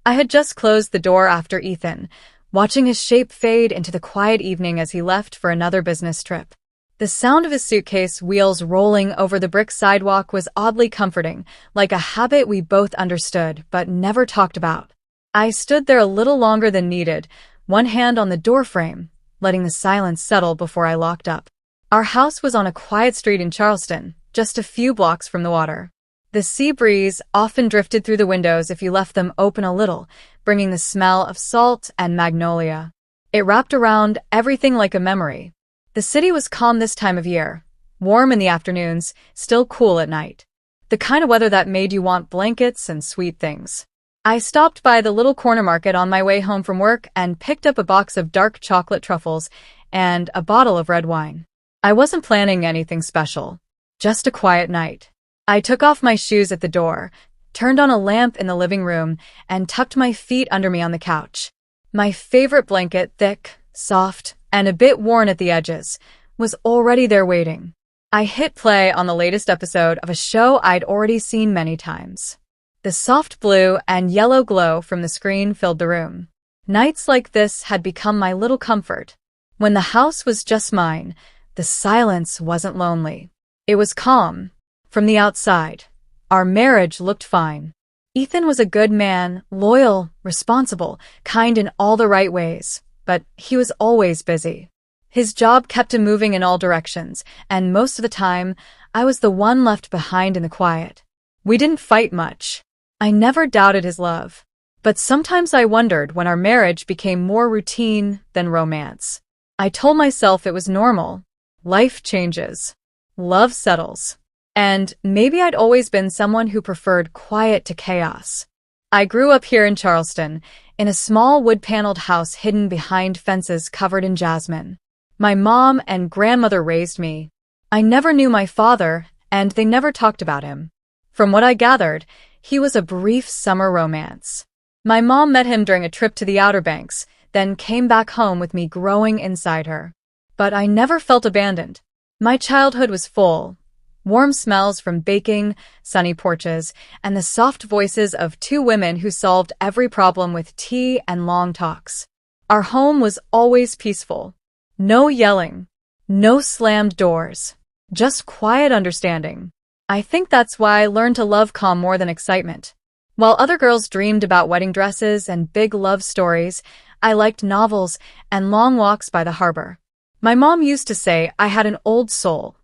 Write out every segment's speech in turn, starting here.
I had just closed the door after Ethan, watching his shape fade into the quiet evening as he left for another business trip. The sound of his suitcase wheels rolling over the brick sidewalk was oddly comforting, like a habit we both understood but never talked about. I stood there a little longer than needed, one hand on the doorframe, letting the silence settle before I locked up. Our house was on a quiet street in Charleston, just a few blocks from the water. The sea breeze often drifted through the windows if you left them open a little, bringing the smell of salt and magnolia. It wrapped around everything like a memory. The city was calm this time of year, warm in the afternoons, still cool at night. The kind of weather that made you want blankets and sweet things. I stopped by the little corner market on my way home from work and picked up a box of dark chocolate truffles and a bottle of red wine. I wasn't planning anything special, just a quiet night. I took off my shoes at the door, turned on a lamp in the living room, and tucked my feet under me on the couch. My favorite blanket, thick, soft, and a bit worn at the edges, was already there waiting. I hit play on the latest episode of a show I'd already seen many times. The soft blue and yellow glow from the screen filled the room. Nights like this had become my little comfort. When the house was just mine, the silence wasn't lonely. It was calm. From the outside, our marriage looked fine. Ethan was a good man, loyal, responsible, kind in all the right ways, but he was always busy. His job kept him moving in all directions, and most of the time, I was the one left behind in the quiet. We didn't fight much. I never doubted his love. But sometimes I wondered when our marriage became more routine than romance. I told myself it was normal. Life changes. Love settles. And maybe I'd always been someone who preferred quiet to chaos. I grew up here in Charleston, in a small wood-paneled house hidden behind fences covered in jasmine. My mom and grandmother raised me. I never knew my father, and they never talked about him. From what I gathered, he was a brief summer romance. My mom met him during a trip to the Outer Banks, then came back home with me growing inside her. But I never felt abandoned. My childhood was full. Warm smells from baking, sunny porches, and the soft voices of two women who solved every problem with tea and long talks. Our home was always peaceful. No yelling. No slammed doors. Just quiet understanding. I think that's why I learned to love calm more than excitement. While other girls dreamed about wedding dresses and big love stories, I liked novels and long walks by the harbor. My mom used to say I had an old soul.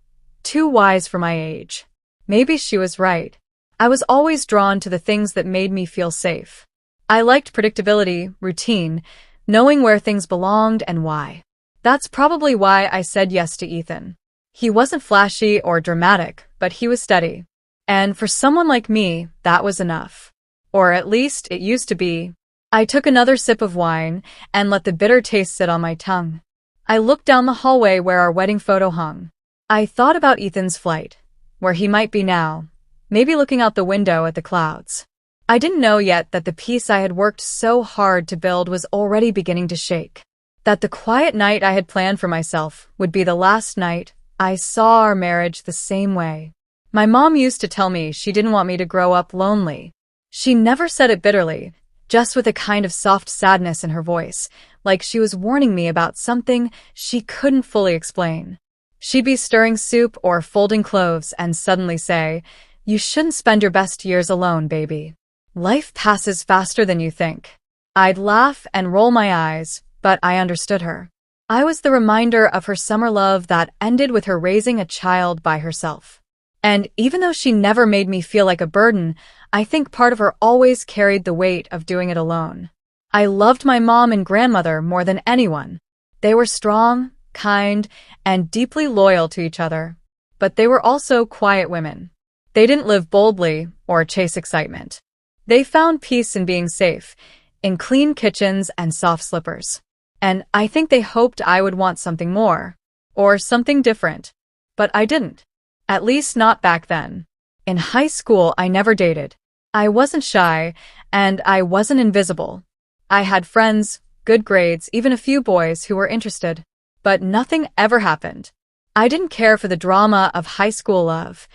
Too wise for my age. Maybe she was right. I was always drawn to the things that made me feel safe. I liked predictability, routine, knowing where things belonged and why. That's probably why I said yes to Ethan. He wasn't flashy or dramatic, but he was steady. And for someone like me, that was enough. Or at least it used to be. I took another sip of wine and let the bitter taste sit on my tongue. I looked down the hallway where our wedding photo hung. I thought about Ethan's flight, where he might be now, maybe looking out the window at the clouds. I didn't know yet that the peace I had worked so hard to build was already beginning to shake. That the quiet night I had planned for myself would be the last night I saw our marriage the same way. My mom used to tell me she didn't want me to grow up lonely. She never said it bitterly, just with a kind of soft sadness in her voice, like she was warning me about something she couldn't fully explain. She'd be stirring soup or folding clothes and suddenly say, "You shouldn't spend your best years alone, baby. Life passes faster than you think." I'd laugh and roll my eyes, but I understood her. I was the reminder of her summer love that ended with her raising a child by herself. And even though she never made me feel like a burden, I think part of her always carried the weight of doing it alone. I loved my mom and grandmother more than anyone. They were strong, kind, and deeply loyal to each other. But they were also quiet women. They didn't live boldly or chase excitement. They found peace in being safe, in clean kitchens and soft slippers. And I think they hoped I would want something more, or something different. But I didn't. At least not back then. In high school, I never dated. I wasn't shy, and I wasn't invisible. I had friends, good grades, even a few boys who were interested. But nothing ever happened. I didn't care for the drama of high school love,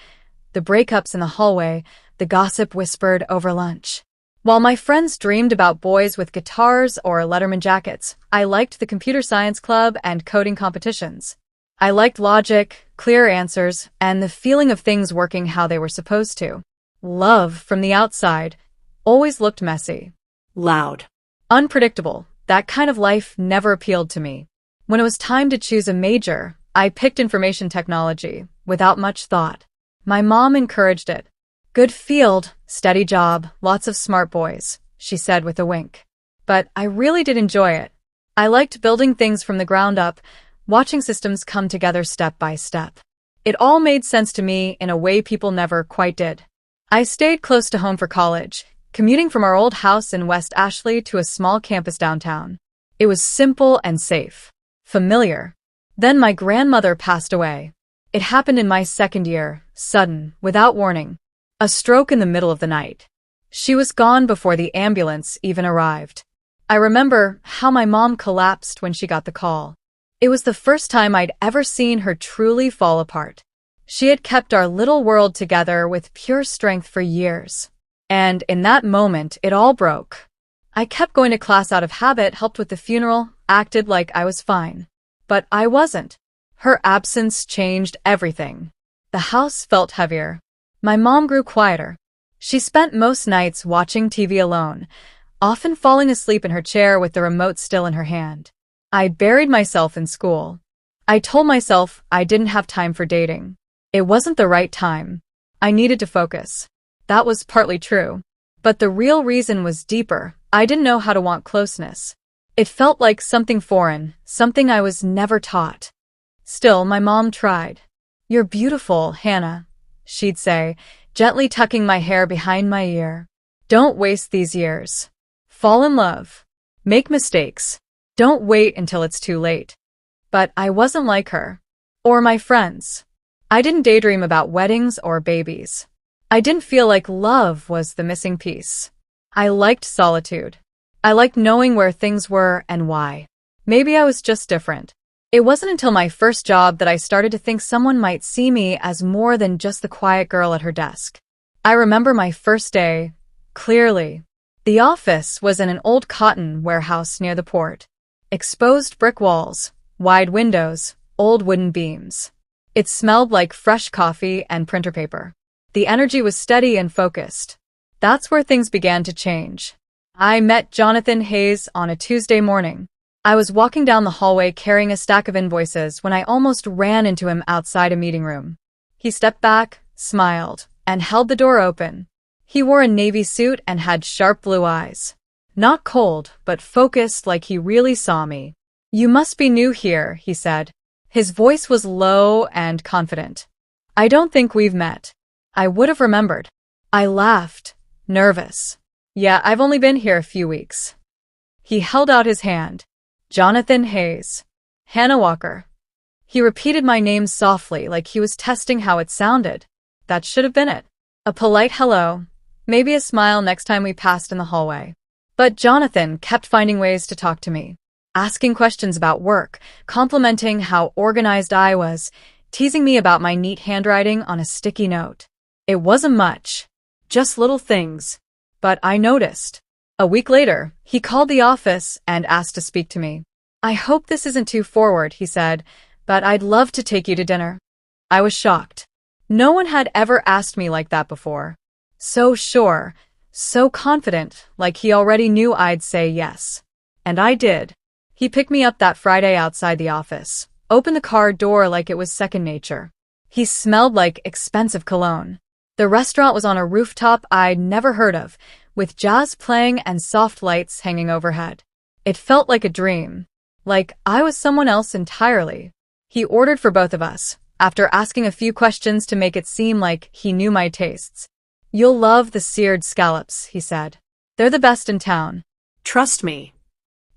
the breakups in the hallway, the gossip whispered over lunch. While my friends dreamed about boys with guitars or Letterman jackets, I liked the computer science club and coding competitions. I liked logic, clear answers, and the feeling of things working how they were supposed to. Love, from the outside, always looked messy. Loud. Unpredictable. That kind of life never appealed to me. When it was time to choose a major, I picked information technology, without much thought. My mom encouraged it. Good field, steady job, lots of smart boys, she said with a wink. But I really did enjoy it. I liked building things from the ground up, watching systems come together step by step. It all made sense to me in a way people never quite did. I stayed close to home for college, commuting from our old house in West Ashley to a small campus downtown. It was simple and safe. Familiar. Then my grandmother passed away. It happened in my second year, sudden, without warning. A stroke in the middle of the night. She was gone before the ambulance even arrived. I remember how my mom collapsed when she got the call. It was the first time I'd ever seen her truly fall apart. She had kept our little world together with pure strength for years. And in that moment, it all broke. I kept going to class out of habit, helped with the funeral, acted like I was fine. But I wasn't. Her absence changed everything. The house felt heavier. My mom grew quieter. She spent most nights watching TV alone, often falling asleep in her chair with the remote still in her hand. I buried myself in school. I told myself I didn't have time for dating. It wasn't the right time. I needed to focus. That was partly true. But the real reason was deeper. I didn't know how to want closeness. It felt like something foreign, something I was never taught. Still, my mom tried. "You're beautiful, Hannah," she'd say, gently tucking my hair behind my ear. "Don't waste these years. Fall in love. Make mistakes. Don't wait until it's too late." But I wasn't like her. Or my friends. I didn't daydream about weddings or babies. I didn't feel like love was the missing piece. I liked solitude. I liked knowing where things were and why. Maybe I was just different. It wasn't until my first job that I started to think someone might see me as more than just the quiet girl at her desk. I remember my first day, clearly. The office was in an old cotton warehouse near the port. Exposed brick walls, wide windows, old wooden beams. It smelled like fresh coffee and printer paper. The energy was steady and focused. That's where things began to change. I met Jonathan Hayes on a Tuesday morning. I was walking down the hallway carrying a stack of invoices when I almost ran into him outside a meeting room. He stepped back, smiled, and held the door open. He wore a navy suit and had sharp blue eyes. Not cold, but focused like he really saw me. "You must be new here," he said. His voice was low and confident. "I don't think we've met." I would have remembered. I laughed, nervous. "Yeah, I've only been here a few weeks." He held out his hand. "Jonathan Hayes. Hannah Walker." He repeated my name softly like he was testing how it sounded. That should have been it. A polite hello, maybe a smile next time we passed in the hallway. But Jonathan kept finding ways to talk to me, asking questions about work, complimenting how organized I was, teasing me about my neat handwriting on a sticky note. It wasn't much, just little things. But I noticed. A week later, he called the office and asked to speak to me. "I hope this isn't too forward," he said, "but I'd love to take you to dinner." I was shocked. No one had ever asked me like that before. So sure, so confident, like he already knew I'd say yes. And I did. He picked me up that Friday outside the office, opened the car door like it was second nature. He smelled like expensive cologne. The restaurant was on a rooftop I'd never heard of, with jazz playing and soft lights hanging overhead. It felt like a dream. Like I was someone else entirely. He ordered for both of us, after asking a few questions to make it seem like he knew my tastes. "You'll love the seared scallops," he said. "They're the best in town." Trust me.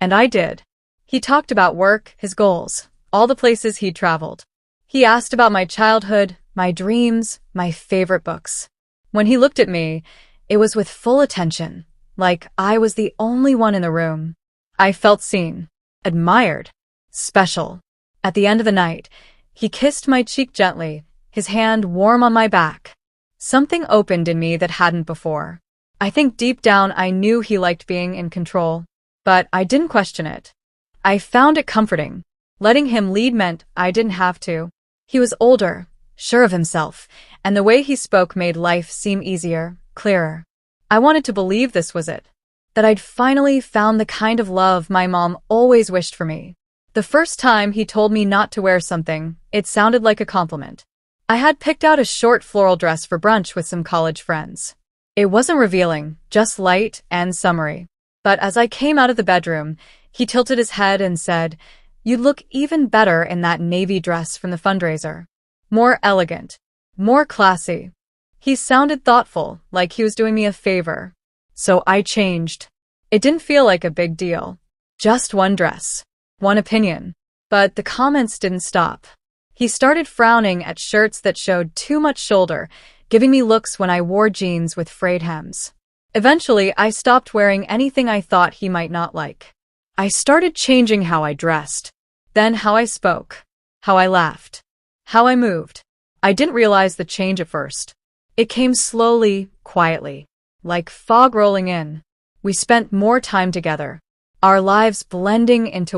And I did. He talked about work, his goals, all the places he'd traveled. He asked about my childhood, my dreams, my favorite books. When he looked at me, it was with full attention, like I was the only one in the room. I felt seen, admired, special. At the end of the night, he kissed my cheek gently, his hand warm on my back. Something opened in me that hadn't before. I think deep down I knew he liked being in control, but I didn't question it. I found it comforting. Letting him lead meant I didn't have to. He was older, sure of himself, and the way he spoke made life seem easier, clearer. I wanted to believe this was it, that I'd finally found the kind of love my mom always wished for me. The first time he told me not to wear something, it sounded like a compliment. I had picked out a short floral dress for brunch with some college friends. It wasn't revealing, just light and summery. But as I came out of the bedroom, he tilted his head and said, "You'd look even better in that navy dress from the fundraiser. More elegant, more classy." He sounded thoughtful, like he was doing me a favor. So I changed. It didn't feel like a big deal. Just one dress, one opinion. But the comments didn't stop. He started frowning at shirts that showed too much shoulder, giving me looks when I wore jeans with frayed hems. Eventually, I stopped wearing anything I thought he might not like. I started changing how I dressed, then how I spoke, how I laughed, how I moved. I didn't realize the change at first. It came slowly, quietly, like fog rolling in. We spent more time together, our lives blending into